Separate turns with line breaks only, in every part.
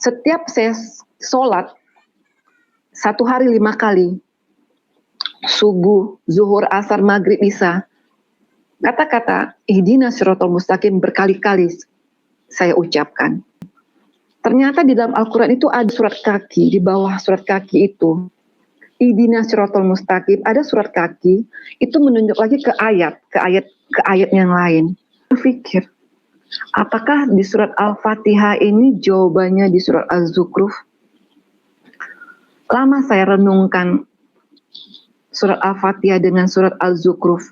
Setiap saya sholat, 1 hari 5 kali, subuh, zuhur, asar, maghrib, isya, kata-kata ihdinas siratal mustaqim berkali-kali saya ucapkan. Ternyata di dalam Al-Quran itu ada surat kaki, di bawah surat kaki itu ihdinas siratal mustaqim, ada surat kaki, itu menunjuk lagi ke ayat yang lain. Berpikir, apakah di surat Al-Fatihah ini jawabannya di surat Az-Zukhruf? Lama saya renungkan surat Al-Fatihah dengan surat Az-Zukhruf.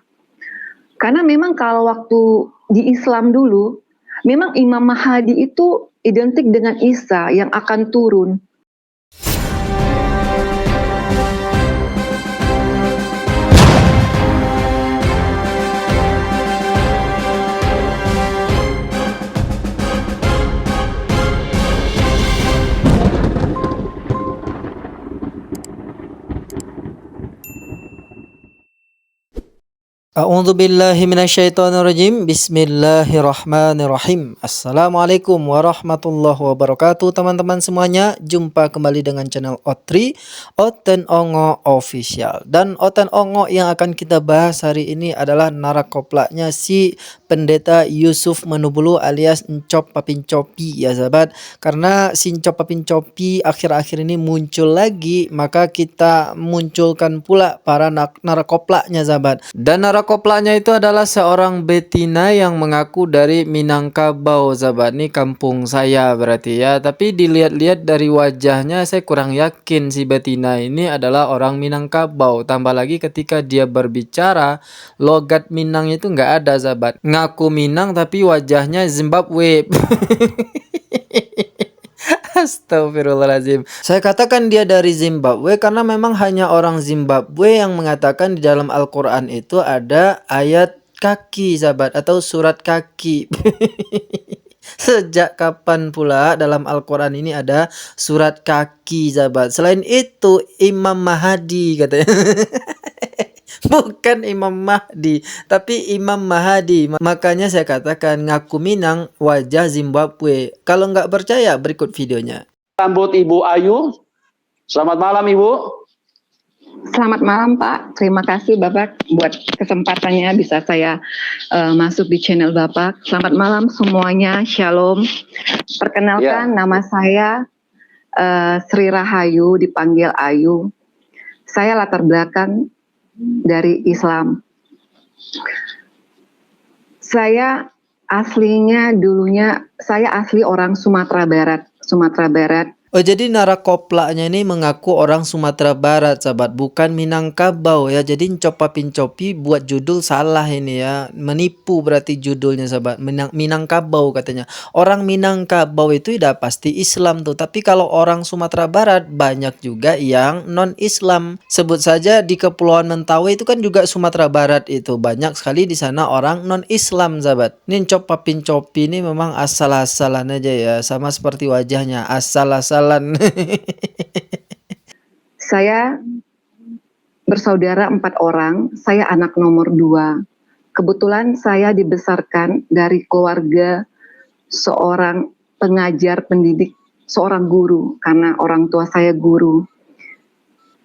Karena memang kalau waktu di Islam dulu, memang Imam Mahdi itu identik dengan Isa yang akan turun.
A'udzu billahi minasyaitonir rajim. Bismillahirrahmanirrahim. Assalamualaikum warahmatullahi wabarakatuh, teman-teman semuanya. Jumpa kembali dengan channel Otri, Oten Ongo Official. Dan Oten Ongo yang akan kita bahas hari ini adalah narakoplaknya si pendeta Yusuf Manubulu alias Encop Papincopi ya sahabat. Karena si Encop Papincopi akhir-akhir ini muncul lagi, maka kita munculkan pula para narakoplaknya sahabat. Dan narakoplaknya itu adalah seorang betina yang mengaku dari Minangkabau sahabat. Ini kampung saya berarti ya. Tapi dilihat-lihat dari wajahnya saya kurang yakin si betina ini adalah orang Minangkabau. Tambah lagi ketika dia berbicara, logat Minang itu nggak ada sahabat. Ngaku Minang tapi wajahnya Zimbabwe. Astagfirullahaladzim. Saya katakan dia dari Zimbabwe karena memang hanya orang Zimbabwe yang mengatakan di dalam Al-Quran itu ada ayat kaki sahabat, atau surat kaki. Sejak kapan pula dalam Al-Quran ini ada surat kaki sahabat? Selain itu Imam Mahdi katanya. Bukan Imam Mahdi, tapi Imam Mahdi. Makanya saya katakan ngaku Minang, wajah Zimbabwe. Kalau nggak percaya, berikut videonya.
Sambut Ibu Ayu. Selamat malam Ibu.
Selamat malam Pak. Terima kasih Bapak buat kesempatannya bisa saya masuk di channel Bapak. Selamat malam semuanya. Shalom. Perkenalkan nama saya Sri Rahayu, dipanggil Ayu. Saya latar belakang dari Islam. Saya aslinya dulunya saya asli orang Sumatera Barat.
Oh, jadi narakoplaknya ini mengaku orang Sumatera Barat sahabat, bukan Minangkabau ya. Jadi Encop Papincopi buat judul salah ini ya, menipu berarti judulnya sahabat. Minangkabau katanya. Orang Minangkabau itu udah pasti Islam tuh, tapi kalau orang Sumatera Barat banyak juga yang non Islam. Sebut saja di Kepulauan Mentawai itu kan juga Sumatera Barat, itu banyak sekali di sana orang non Islam sahabat. Ini Encop Papincopi ini memang asal-asalan aja ya, sama seperti wajahnya, asal-asalan.
Saya bersaudara 4 orang, saya anak nomor 2. Kebetulan saya dibesarkan dari keluarga seorang pengajar pendidik, seorang guru, karena orang tua saya guru.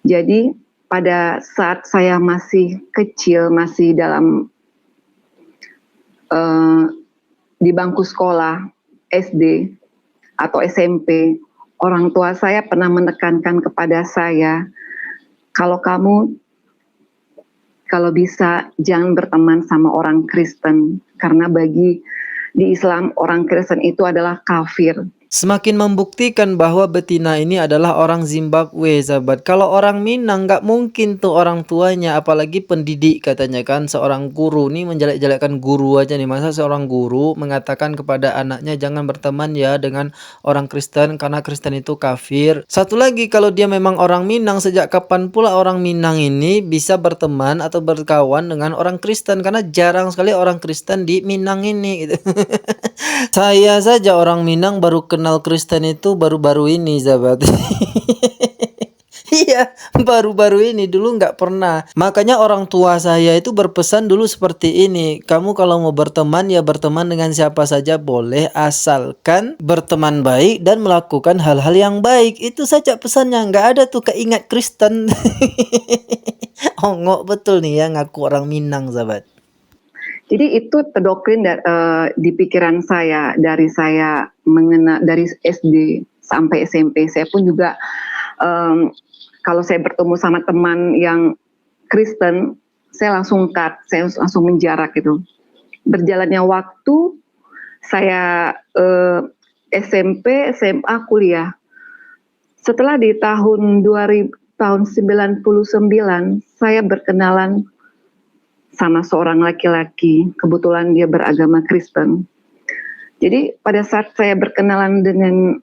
Jadi pada saat saya masih kecil, masih dalam di bangku sekolah SD atau SMP, orang tua saya pernah menekankan kepada saya, kalau bisa jangan berteman sama orang Kristen, karena bagi di Islam orang Kristen itu adalah kafir.
Semakin membuktikan bahwa betina ini adalah orang Zimbabwe sahabat. Kalau orang Minang nggak mungkin tuh orang tuanya, apalagi pendidik katanya kan, seorang guru nih menjelek-jelekkan guru aja nih. Masa seorang guru mengatakan kepada anaknya jangan berteman ya dengan orang Kristen karena Kristen itu kafir. Satu lagi, kalau dia memang orang Minang, sejak kapan pula orang Minang ini bisa berteman atau berkawan dengan orang Kristen, karena jarang sekali orang Kristen di Minang ini gitu. Saya saja orang Minang baru kenal Kristen itu baru-baru ini sahabat. Iya, baru-baru ini dulu nggak pernah. Makanya orang tua saya itu berpesan dulu seperti ini. Kamu kalau mau berteman ya berteman dengan siapa saja boleh, asalkan berteman baik dan melakukan hal-hal yang baik. Itu saja pesannya. Nggak ada tuh keingat Kristen. Ongok betul nih ya ngaku orang Minang, sahabat.
Jadi itu terdoktrin di pikiran saya dari saya dari SD sampai SMP. Saya pun juga kalau saya bertemu sama teman yang Kristen, saya langsung cut, saya langsung menjarak gitu. Berjalannya waktu, saya SMP, SMA, kuliah. Setelah di tahun 99, saya berkenalan sama seorang laki-laki, kebetulan dia beragama Kristen. Jadi pada saat saya berkenalan dengan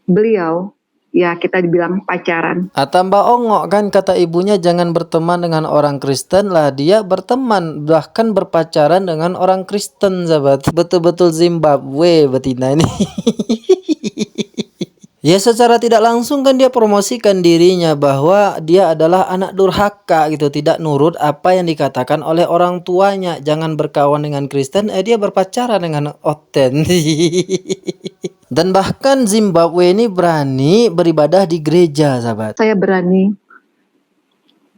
beliau, ya kita dibilang pacaran.
Atau Mbak Ongok kan kata ibunya jangan berteman dengan orang Kristen lah, dia berteman bahkan berpacaran dengan orang Kristen, sahabat. Betul-betul Zimbabwe betina ini. Ya secara tidak langsung kan dia promosikan dirinya bahwa dia adalah anak durhaka gitu, tidak nurut apa yang dikatakan oleh orang tuanya. Jangan berkawan dengan Kristen, dia berpacaran dengan Oten. Dan bahkan Zimbabwe ini berani beribadah di gereja, sahabat.
Saya berani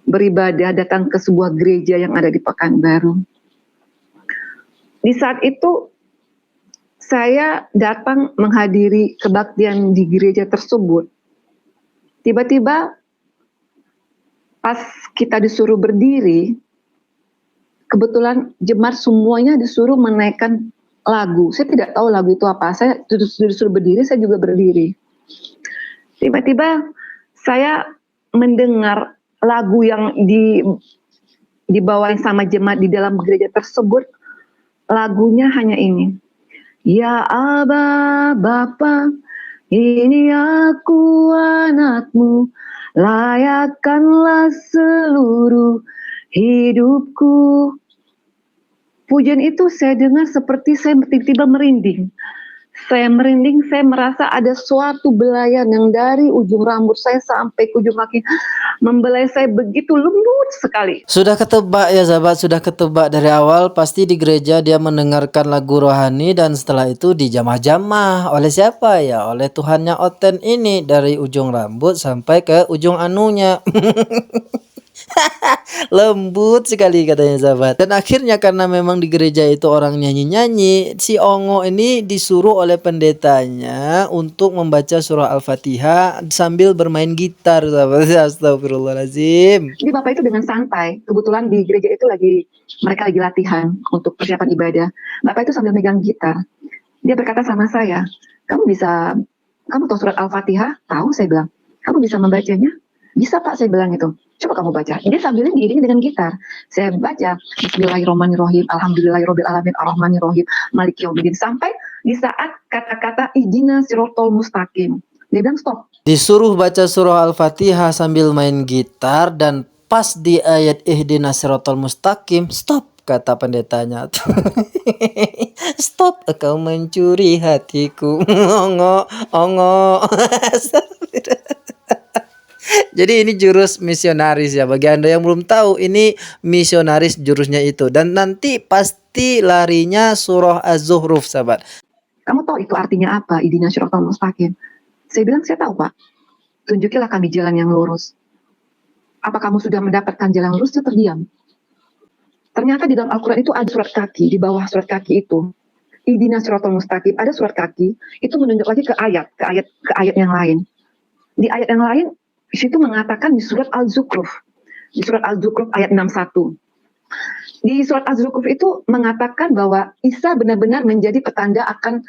beribadah datang ke sebuah gereja yang ada di Pekanbaru. Di saat itu saya datang menghadiri kebaktian di gereja tersebut. Tiba-tiba pas kita disuruh berdiri, kebetulan jemaat semuanya disuruh menaikkan lagu. Saya tidak tahu lagu itu apa. Saya disuruh berdiri, saya juga berdiri. Tiba-tiba saya mendengar lagu yang dibawain sama jemaat di dalam gereja tersebut. Lagunya hanya ini. Ya Aba Bapa, ini aku anakmu, layakkanlah seluruh hidupku. Pujian itu saya dengar seperti saya tiba-tiba merinding. Saya merinding, saya merasa ada suatu belayan yang dari ujung rambut saya sampai ke ujung kaki membelai saya begitu lembut sekali.
Sudah ketebak ya sahabat, sudah ketebak dari awal pasti di gereja dia mendengarkan lagu rohani dan setelah itu dijamah-jamah oleh siapa ya? Oleh Tuhannya Oten ini dari ujung rambut sampai ke ujung anunya. Lembut sekali katanya sahabat. Dan akhirnya karena memang di gereja itu orang nyanyi-nyanyi, si Ongo ini disuruh oleh pendetanya untuk membaca surah Al-Fatihah sambil bermain gitar, sahabat. Astagfirullahaladzim.
Jadi Bapak itu dengan santai, kebetulan di gereja itu mereka lagi latihan untuk persiapan ibadah. Bapak itu sambil megang gitar. Dia berkata sama saya, kamu tahu surat Al-Fatihah? Tahu, saya bilang. Kamu bisa membacanya? Bisa Pak, saya bilang itu. Coba kamu baca. Dia sambil diiringi dengan gitar. Saya baca Bismillahirrahmanirrahim, Alhamdulillahirobbilalamin, Arrahmanirrahim, Maliki Yaumiddin, sampai di saat kata-kata Ihdinas Siratal Mustaqim. Dia bilang stop.
Disuruh baca surah Al-Fatihah sambil main gitar dan pas di ayat Ihdinas Siratal Mustaqim, stop kata pendetanya. Stop, kau mencuri hatiku. Ongo. Jadi ini jurus misionaris ya. Bagi Anda yang belum tahu, ini misionaris jurusnya itu. Dan nanti pasti larinya surah Az-Zuhruf, sahabat.
Kamu tahu itu artinya apa? Ihdinas Siratal Mustaqim. Saya bilang, saya tahu Pak. Tunjukilah kami jalan yang lurus. Apa kamu sudah mendapatkan jalan lurus? Dia terdiam. Ternyata di dalam Al-Quran itu ada surat kaki. Di bawah surat kaki itu, Ihdinas Siratal Mustaqim, ada surat kaki. Itu menunjuk lagi ke ayat yang lain. Di ayat yang lain, di situ mengatakan di surat Al-Zukhruf. Di surat Al-Zukhruf ayat 61. Di surat Az-Zukhruf itu mengatakan bahwa Isa benar-benar menjadi petanda akan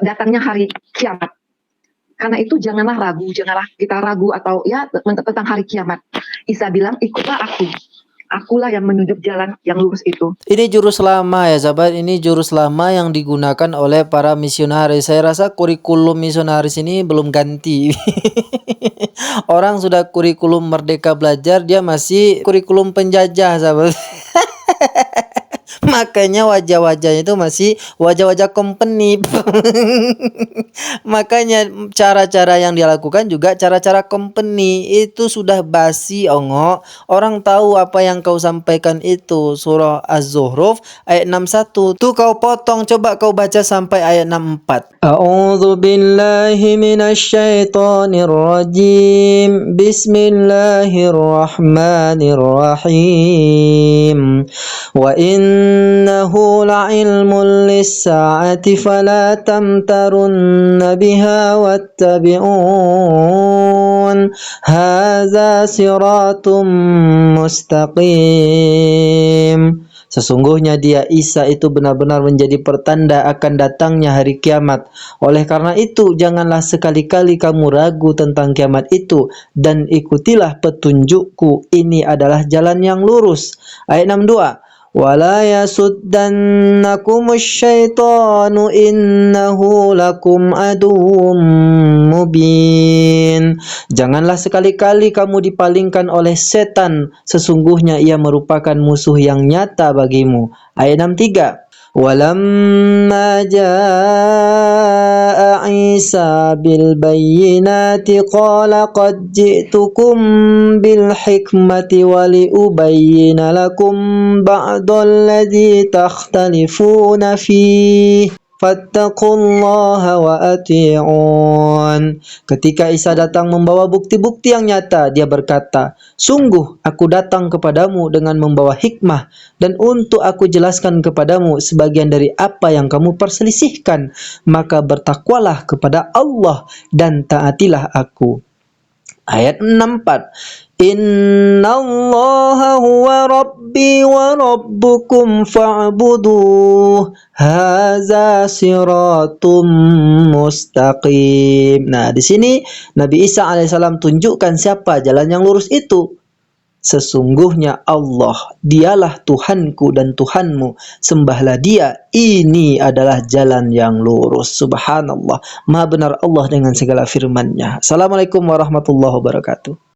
datangnya hari kiamat. Karena itu janganlah kita ragu atau ya tentang hari kiamat. Isa bilang, ikutlah aku. Akulah yang menunjuk jalan yang lurus itu.
Ini jurus lama ya sahabat, ini jurus lama yang digunakan oleh para misionaris. Saya rasa kurikulum misionaris ini belum ganti. Orang sudah kurikulum Merdeka Belajar, dia masih kurikulum penjajah sahabat. Makanya wajah-wajahnya itu masih wajah-wajah company. Makanya cara-cara yang dia lakukan juga cara-cara company. Itu sudah basi, Ongo. Orang tahu apa yang kau sampaikan itu. Surah Az-Zuhruf ayat 61. Tuh kau potong, coba kau baca sampai ayat 64. A'udzu billahi minasyaitonir rajim. Bismillahirrahmanirrahim. Wa innahu la'ilmun lis-sa'ati fala tamtarunna biha wattabi'un. Hadza siratum mustaqim. Sesungguhnya dia Isa itu benar-benar menjadi pertanda akan datangnya hari kiamat. Oleh karena itu, janganlah sekali-kali kamu ragu tentang kiamat itu dan ikutilah petunjukku. Ini adalah jalan yang lurus. Ayat 62. Wala yasuddannakumus syaitanu innahu lakum aduwwum mubin. Janganlah sekali-kali kamu dipalingkan oleh setan, sesungguhnya ia merupakan musuh yang nyata bagimu. Ayat 63. Walamma jaa Isa bil bayyinati qala qad ji'tukum bil hikmati wa li ubayyina lakum ba'dalladzi takhtalifuna fihi fattaqullaha wa ati'un. Ketika Isa datang membawa bukti-bukti yang nyata, dia berkata, "Sungguh aku datang kepadamu dengan membawa hikmah dan untuk aku jelaskan kepadamu sebagian dari apa yang kamu perselisihkan, maka bertakwalah kepada Allah dan taatilah aku." Ayat 64. Innallaha huwa rabbi wa rabbukum fa'buduh. Hadza siratum mustaqim. Nah, di sini Nabi Isa alaihissalam tunjukkan siapa jalan yang lurus itu. Sesungguhnya Allah, dialah Tuhanku dan Tuhanmu, sembahlah dia, ini adalah jalan yang lurus. Subhanallah, maha benar Allah dengan segala firman-Nya. Assalamualaikum warahmatullahi wabarakatuh.